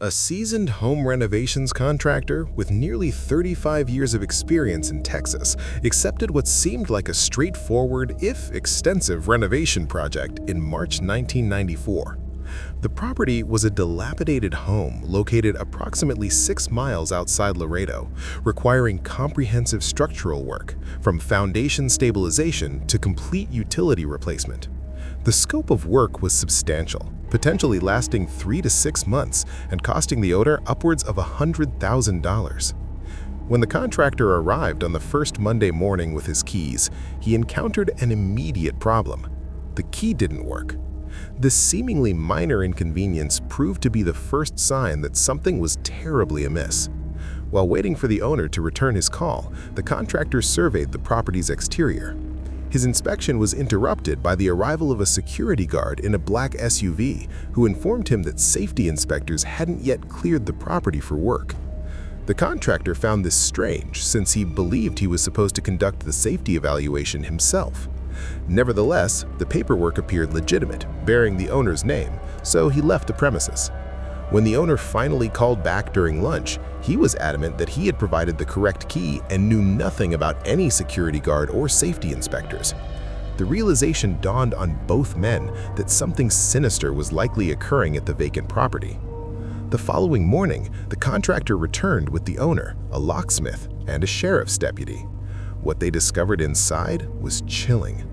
A seasoned home renovations contractor with nearly 35 years of experience in Texas accepted what seemed like a straightforward, if extensive, renovation project in March 1994. The property was a dilapidated home located approximately 6 miles outside Laredo, requiring comprehensive structural work, from foundation stabilization to complete utility replacement. The scope of work was substantial, potentially lasting 3 to 6 months and costing the owner upwards of $100,000. When the contractor arrived on the first Monday morning with his keys, he encountered an immediate problem. The key didn't work. This seemingly minor inconvenience proved to be the first sign that something was terribly amiss. While waiting for the owner to return his call, the contractor surveyed the property's exterior. His inspection was interrupted by the arrival of a security guard in a black SUV who informed him that safety inspectors hadn't yet cleared the property for work. The contractor found this strange since he believed he was supposed to conduct the safety evaluation himself. Nevertheless, the paperwork appeared legitimate, bearing the owner's name, so he left the premises. When the owner finally called back during lunch, he was adamant that he had provided the correct key and knew nothing about any security guard or safety inspectors. The realization dawned on both men that something sinister was likely occurring at the vacant property. The following morning, the contractor returned with the owner, a locksmith, and a sheriff's deputy. What they discovered inside was chilling.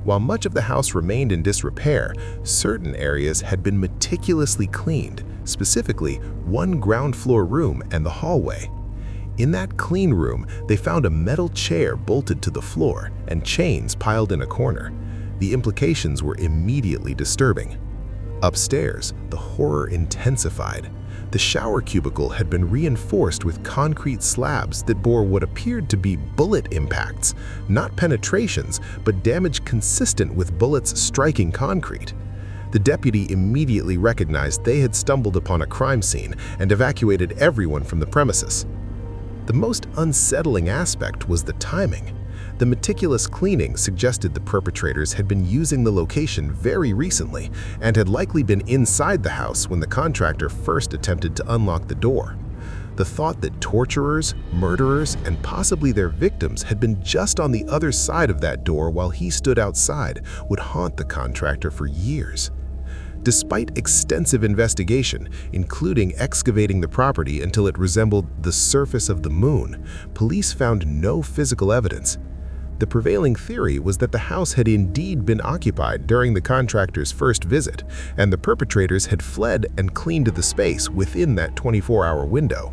While much of the house remained in disrepair, certain areas had been meticulously cleaned, specifically one ground floor room and the hallway. In that clean room, they found a metal chair bolted to the floor and chains piled in a corner. The implications were immediately disturbing. Upstairs, the horror intensified. The shower cubicle had been reinforced with concrete slabs that bore what appeared to be bullet impacts, not penetrations, but damage consistent with bullets striking concrete. The deputy immediately recognized they had stumbled upon a crime scene and evacuated everyone from the premises. The most unsettling aspect was the timing. The meticulous cleaning suggested the perpetrators had been using the location very recently and had likely been inside the house when the contractor first attempted to unlock the door. The thought that torturers, murderers, and possibly their victims had been just on the other side of that door while he stood outside would haunt the contractor for years. Despite extensive investigation, including excavating the property until it resembled the surface of the moon, police found no physical evidence. The prevailing theory was that the house had indeed been occupied during the contractor's first visit, and the perpetrators had fled and cleaned the space within that 24-hour window.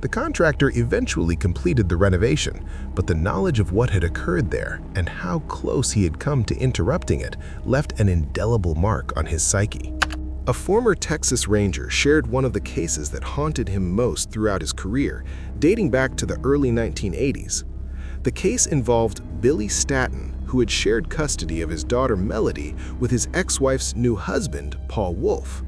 The contractor eventually completed the renovation, but the knowledge of what had occurred there and how close he had come to interrupting it left an indelible mark on his psyche. A former Texas Ranger shared one of the cases that haunted him most throughout his career, dating back to the early 1980s. The case involved Billy Staton, who had shared custody of his daughter Melody with his ex-wife's new husband, Paul Wolf.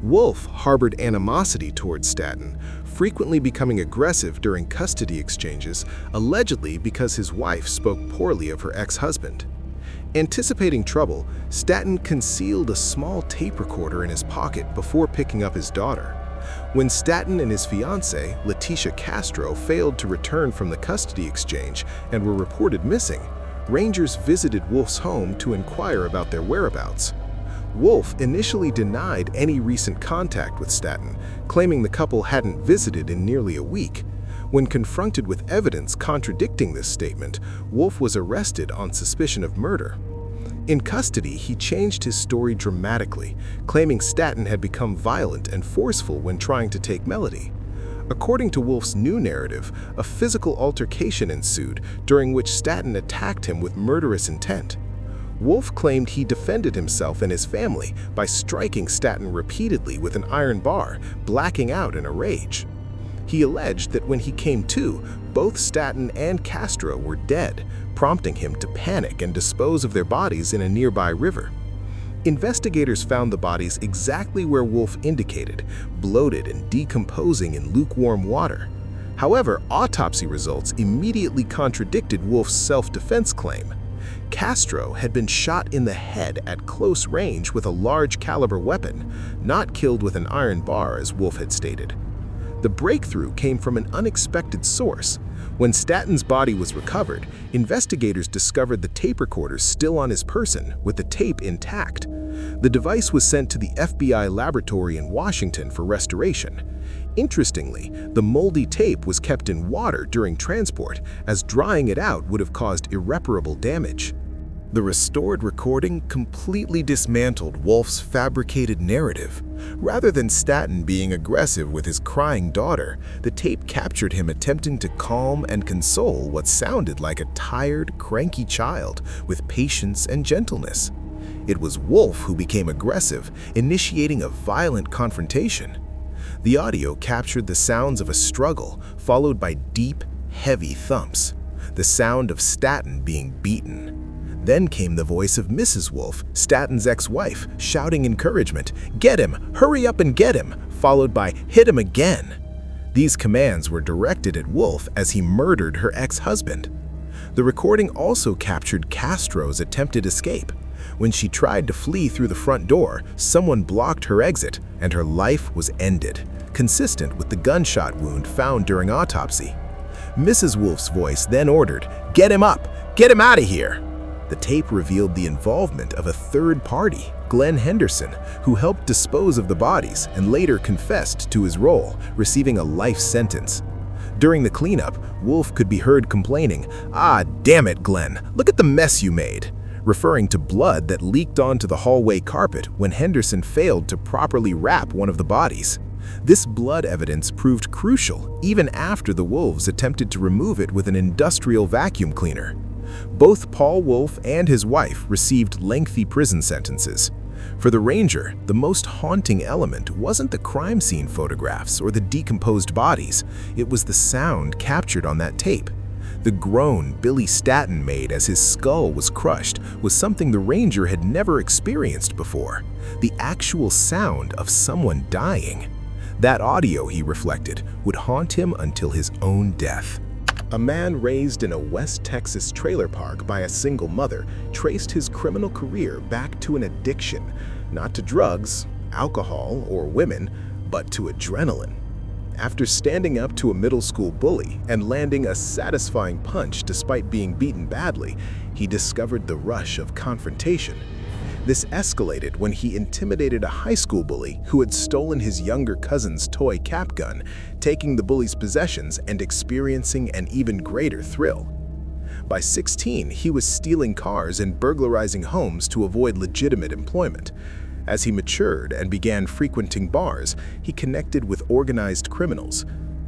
Wolf harbored animosity towards Staton, frequently becoming aggressive during custody exchanges, allegedly because his wife spoke poorly of her ex-husband. Anticipating trouble, Staton concealed a small tape recorder in his pocket before picking up his daughter. When Staton and his fiancée, Leticia Castro, failed to return from the custody exchange and were reported missing, Rangers visited Wolf's home to inquire about their whereabouts. Wolf initially denied any recent contact with Staton, claiming the couple hadn't visited in nearly a week. When confronted with evidence contradicting this statement, Wolf was arrested on suspicion of murder. In custody, he changed his story dramatically, claiming Staton had become violent and forceful when trying to take Melody. According to Wolf's new narrative, a physical altercation ensued, during which Staton attacked him with murderous intent. Wolf claimed he defended himself and his family by striking Staton repeatedly with an iron bar, blacking out in a rage. He alleged that when he came to, both Staton and Castro were dead, prompting him to panic and dispose of their bodies in a nearby river. Investigators found the bodies exactly where Wolf indicated, bloated and decomposing in lukewarm water. However, autopsy results immediately contradicted Wolf's self-defense claim. Castro had been shot in the head at close range with a large caliber weapon, not killed with an iron bar as Wolf had stated. The breakthrough came from an unexpected source. When Statton's body was recovered, investigators discovered the tape recorder still on his person, with the tape intact. The device was sent to the FBI laboratory in Washington for restoration. Interestingly, the moldy tape was kept in water during transport, as drying it out would have caused irreparable damage. The restored recording completely dismantled Wolf's fabricated narrative. Rather than Statton being aggressive with his crying daughter, the tape captured him attempting to calm and console what sounded like a tired, cranky child with patience and gentleness. It was Wolf who became aggressive, initiating a violent confrontation. The audio captured the sounds of a struggle, followed by deep, heavy thumps, the sound of Statton being beaten. Then came the voice of Mrs. Wolf, Statton's ex-wife, shouting encouragement, "Get him! Hurry up and get him!" followed by "Hit him again!" These commands were directed at Wolf as he murdered her ex-husband. The recording also captured Castro's attempted escape. When she tried to flee through the front door, someone blocked her exit, and her life was ended, consistent with the gunshot wound found during autopsy. Mrs. Wolf's voice then ordered, "Get him up! Get him out of here!" The tape revealed the involvement of a third party, Glenn Henderson, who helped dispose of the bodies and later confessed to his role, receiving a life sentence. During the cleanup, Wolf could be heard complaining, "Ah, damn it, Glenn, look at the mess you made," referring to blood that leaked onto the hallway carpet when Henderson failed to properly wrap one of the bodies. This blood evidence proved crucial even after the Wolves attempted to remove it with an industrial vacuum cleaner. Both Paul Wolf and his wife received lengthy prison sentences. For the Ranger, the most haunting element wasn't the crime scene photographs or the decomposed bodies, it was the sound captured on that tape. The groan Billy Statton made as his skull was crushed was something the Ranger had never experienced before, the actual sound of someone dying. That audio, he reflected, would haunt him until his own death. A man raised in a West Texas trailer park by a single mother traced his criminal career back to an addiction, not to drugs, alcohol, or women, but to adrenaline. After standing up to a middle school bully and landing a satisfying punch despite being beaten badly, he discovered the rush of confrontation. This escalated when he intimidated a high school bully who had stolen his younger cousin's toy cap gun, taking the bully's possessions and experiencing an even greater thrill. By 16, he was stealing cars and burglarizing homes to avoid legitimate employment. As he matured and began frequenting bars, he connected with organized criminals.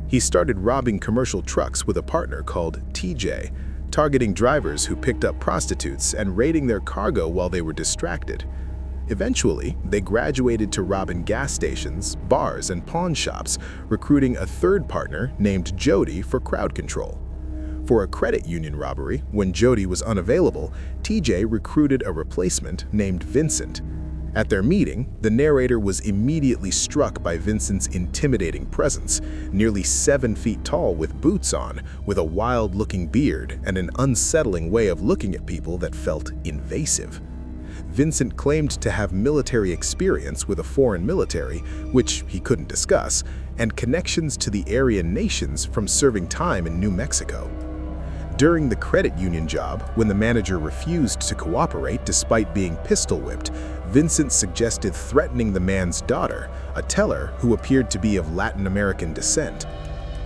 He started robbing commercial trucks with a partner called TJ, targeting drivers who picked up prostitutes and raiding their cargo while they were distracted. Eventually, they graduated to robbing gas stations, bars, and pawn shops, recruiting a third partner named Jody for crowd control. For a credit union robbery, when Jody was unavailable, TJ recruited a replacement named Vincent. At their meeting, the narrator was immediately struck by Vincent's intimidating presence, nearly 7 feet tall with boots on, with a wild-looking beard and an unsettling way of looking at people that felt invasive. Vincent claimed to have military experience with a foreign military, which he couldn't discuss, and connections to the Aryan nations from serving time in New Mexico. During the credit union job, when the manager refused to cooperate despite being pistol-whipped, Vincent suggested threatening the man's daughter, a teller who appeared to be of Latin American descent.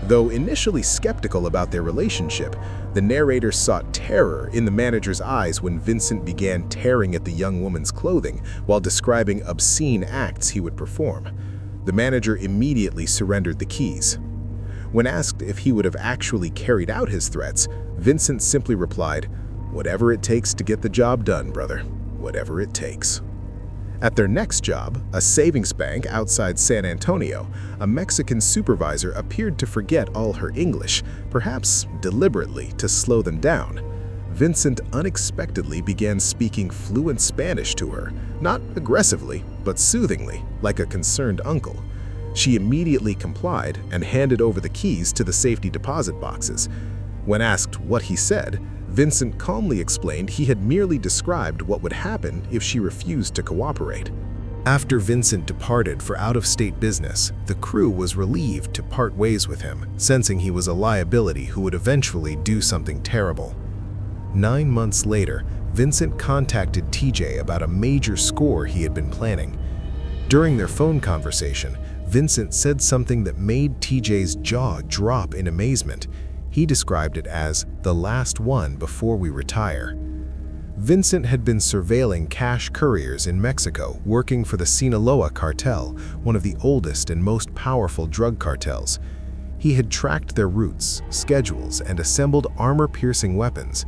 Though initially skeptical about their relationship, the narrator saw terror in the manager's eyes when Vincent began tearing at the young woman's clothing while describing obscene acts he would perform. The manager immediately surrendered the keys. When asked if he would have actually carried out his threats, Vincent simply replied, "Whatever it takes to get the job done, brother. Whatever it takes." At their next job, a savings bank outside San Antonio, a Mexican supervisor appeared to forget all her English, perhaps deliberately to slow them down. Vincent unexpectedly began speaking fluent Spanish to her, not aggressively, but soothingly, like a concerned uncle. She immediately complied and handed over the keys to the safety deposit boxes. When asked what he said, Vincent calmly explained he had merely described what would happen if she refused to cooperate. After Vincent departed for out-of-state business, the crew was relieved to part ways with him, sensing he was a liability who would eventually do something terrible. 9 months later, Vincent contacted TJ about a major score he had been planning. During their phone conversation, Vincent said something that made TJ's jaw drop in amazement. He described it as the last one before we retire. Vincent had been surveilling cash couriers in Mexico, working for the Sinaloa cartel, one of the oldest and most powerful drug cartels. He had tracked their routes, schedules, and assembled armor-piercing weapons.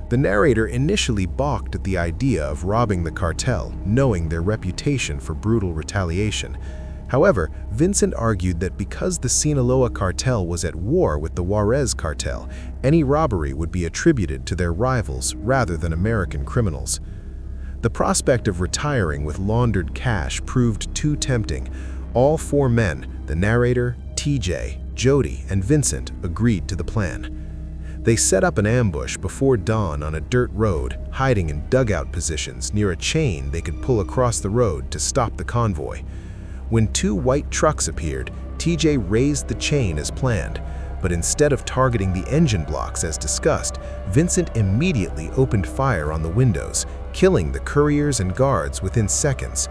The narrator initially balked at the idea of robbing the cartel, knowing their reputation for brutal retaliation. However, Vincent argued that because the Sinaloa cartel was at war with the Juarez cartel, any robbery would be attributed to their rivals rather than American criminals. The prospect of retiring with laundered cash proved too tempting. All 4 men, the narrator, TJ, Jody, and Vincent, agreed to the plan. They set up an ambush before dawn on a dirt road, hiding in dugout positions near a chain they could pull across the road to stop the convoy. When 2 white trucks appeared, TJ raised the chain as planned, but instead of targeting the engine blocks as discussed, Vincent immediately opened fire on the windows, killing the couriers and guards within seconds.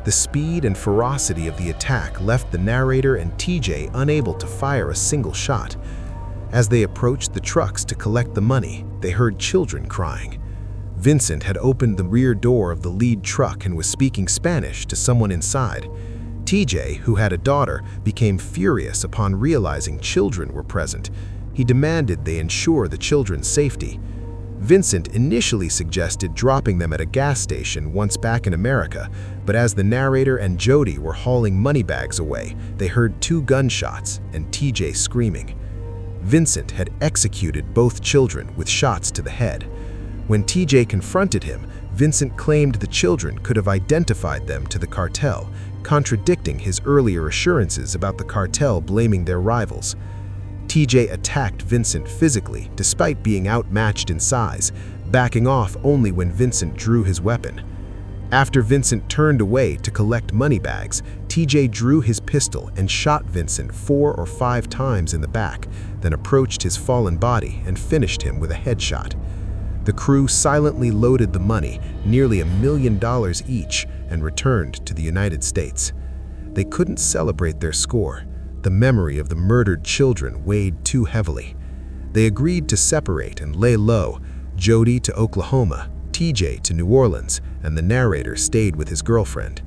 The speed and ferocity of the attack left the narrator and TJ unable to fire a single shot. As they approached the trucks to collect the money, they heard children crying. Vincent had opened the rear door of the lead truck and was speaking Spanish to someone inside. TJ, who had a daughter, became furious upon realizing children were present. He demanded they ensure the children's safety. Vincent initially suggested dropping them at a gas station once back in America, but as the narrator and Jody were hauling money bags away, they heard 2 gunshots and TJ screaming. Vincent had executed both children with shots to the head. When TJ confronted him, Vincent claimed the children could have identified them to the cartel, contradicting his earlier assurances about the cartel blaming their rivals. TJ attacked Vincent physically despite being outmatched in size, backing off only when Vincent drew his weapon. After Vincent turned away to collect money bags, TJ drew his pistol and shot Vincent 4 or 5 times in the back, then approached his fallen body and finished him with a headshot. The crew silently loaded the money, nearly $1 million each, and returned to the United States. They couldn't celebrate their score. The memory of the murdered children weighed too heavily. They agreed to separate and lay low, Jody to Oklahoma, TJ to New Orleans, and the narrator stayed with his girlfriend.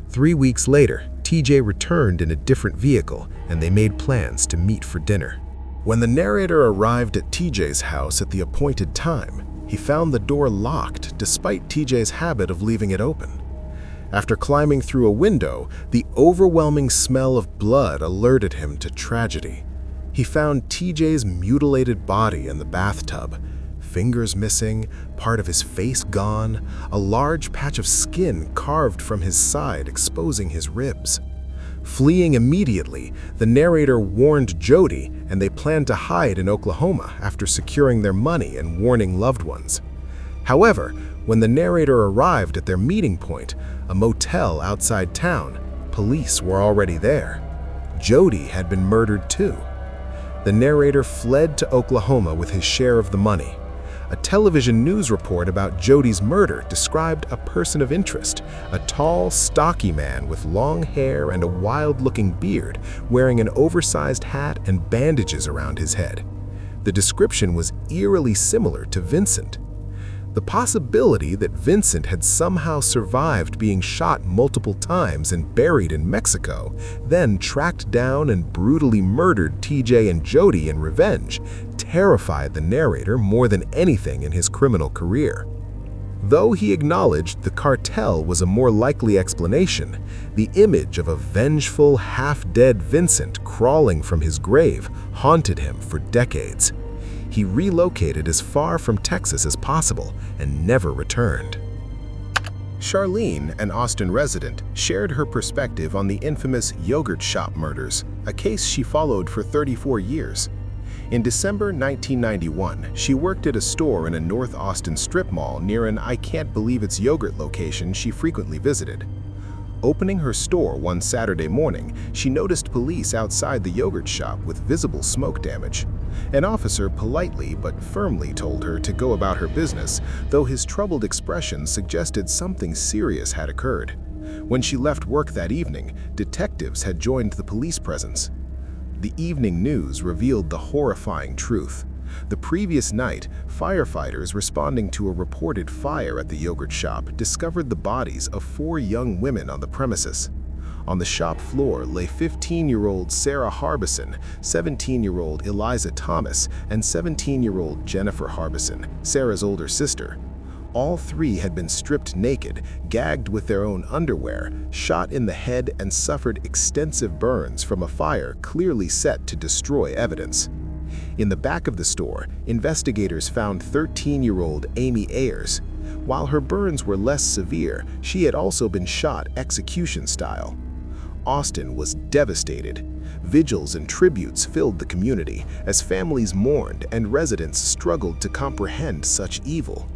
3 weeks later, TJ returned in a different vehicle, and they made plans to meet for dinner. When the narrator arrived at TJ's house at the appointed time, he found the door locked despite TJ's habit of leaving it open. After climbing through a window, the overwhelming smell of blood alerted him to tragedy. He found TJ's mutilated body in the bathtub, fingers missing, part of his face gone, a large patch of skin carved from his side exposing his ribs. Fleeing immediately, the narrator warned Jody, and they planned to hide in Oklahoma after securing their money and warning loved ones. However, when the narrator arrived at their meeting point, a motel outside town, police were already there. Jody had been murdered too. The narrator fled to Oklahoma with his share of the money. A television news report about Jody's murder described a person of interest, a tall, stocky man with long hair and a wild-looking beard, wearing an oversized hat and bandages around his head. The description was eerily similar to Vincent. The possibility that Vincent had somehow survived being shot multiple times and buried in Mexico, then tracked down and brutally murdered TJ and Jody in revenge, terrified the narrator more than anything in his criminal career. Though he acknowledged the cartel was a more likely explanation, the image of a vengeful, half-dead Vincent crawling from his grave haunted him for decades. He relocated as far from Texas as possible and never returned. Charlene, an Austin resident, shared her perspective on the infamous yogurt shop murders, a case she followed for 34 years. In December 1991, she worked at a store in a North Austin strip mall near an I Can't Believe It's Yogurt location she frequently visited. Opening her store one Saturday morning, she noticed police outside the yogurt shop with visible smoke damage. An officer politely but firmly told her to go about her business, though his troubled expression suggested something serious had occurred. When she left work that evening, detectives had joined the police presence. The evening news revealed the horrifying truth. The previous night, firefighters responding to a reported fire at the yogurt shop discovered the bodies of 4 young women on the premises. On the shop floor lay 15-year-old Sarah Harbison, 17-year-old Eliza Thomas, and 17-year-old Jennifer Harbison, Sarah's older sister. All 3 had been stripped naked, gagged with their own underwear, shot in the head, and suffered extensive burns from a fire clearly set to destroy evidence. In the back of the store, investigators found 13-year-old Amy Ayers. While her burns were less severe, she had also been shot execution style. Austin was devastated. Vigils and tributes filled the community as families mourned and residents struggled to comprehend such evil.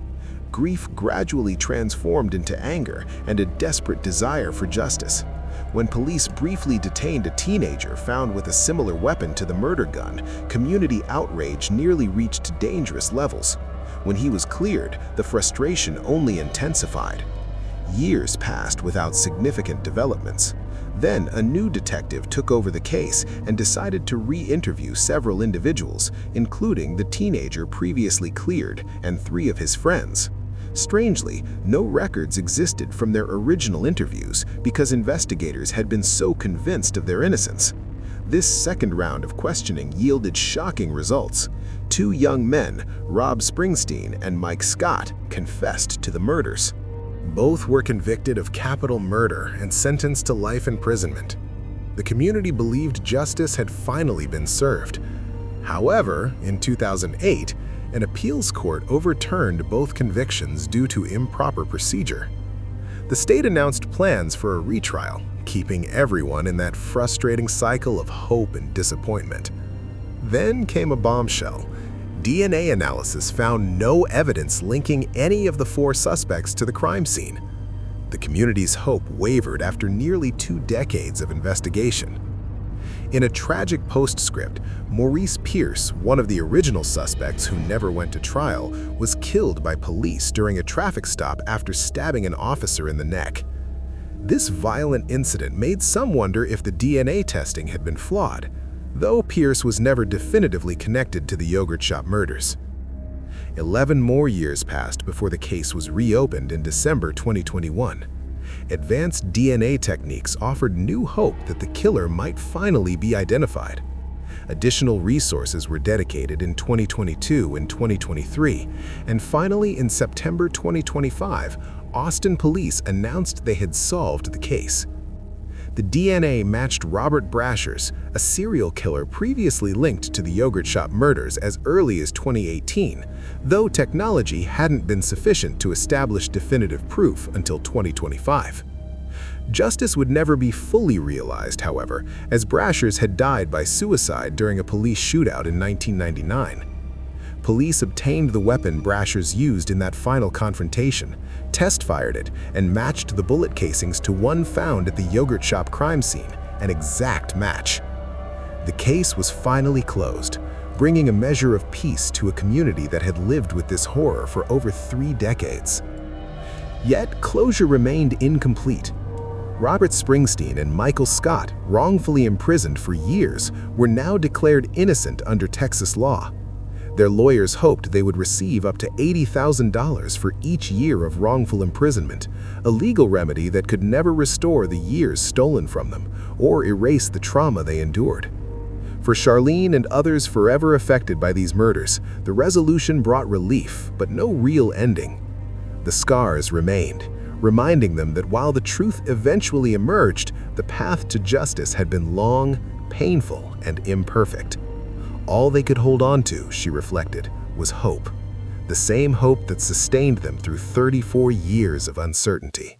Grief gradually transformed into anger and a desperate desire for justice. When police briefly detained a teenager found with a similar weapon to the murder gun, community outrage nearly reached dangerous levels. When he was cleared, the frustration only intensified. Years passed without significant developments. Then a new detective took over the case and decided to re-interview several individuals, including the teenager previously cleared and 3 of his friends. Strangely, no records existed from their original interviews because investigators had been so convinced of their innocence. This second round of questioning yielded shocking results. 2 young men, Rob Springsteen and Mike Scott, confessed to the murders. Both were convicted of capital murder and sentenced to life imprisonment. The community believed justice had finally been served. However, in 2008, an appeals court overturned both convictions due to improper procedure. The state announced plans for a retrial, keeping everyone in that frustrating cycle of hope and disappointment. Then came a bombshell. DNA analysis found no evidence linking any of the 4 suspects to the crime scene. The community's hope wavered after nearly 2 decades of investigation. In a tragic postscript, Maurice Pierce, one of the original suspects who never went to trial, was killed by police during a traffic stop after stabbing an officer in the neck. This violent incident made some wonder if the DNA testing had been flawed, though Pierce was never definitively connected to the yogurt shop murders. 11 more years passed before the case was reopened in December 2021. Advanced DNA techniques offered new hope that the killer might finally be identified. Additional resources were dedicated in 2022 and 2023, and finally in September 2025, Austin police announced they had solved the case. The DNA matched Robert Brasher's, a serial killer previously linked to the yogurt shop murders as early as 2018, though technology hadn't been sufficient to establish definitive proof until 2025. Justice would never be fully realized, however, as Brasher's had died by suicide during a police shootout in 1999. Police obtained the weapon Brasher's used in that final confrontation, test-fired it, and matched the bullet casings to one found at the yogurt shop crime scene, an exact match. The case was finally closed, bringing a measure of peace to a community that had lived with this horror for over 3 decades. Yet, closure remained incomplete. Robert Springsteen and Michael Scott, wrongfully imprisoned for years, were now declared innocent under Texas law. Their lawyers hoped they would receive up to $80,000 for each year of wrongful imprisonment, a legal remedy that could never restore the years stolen from them or erase the trauma they endured. For Charlene and others forever affected by these murders, the resolution brought relief, but no real ending. The scars remained, reminding them that while the truth eventually emerged, the path to justice had been long, painful, and imperfect. All they could hold on to, she reflected, was hope. The same hope that sustained them through 34 years of uncertainty.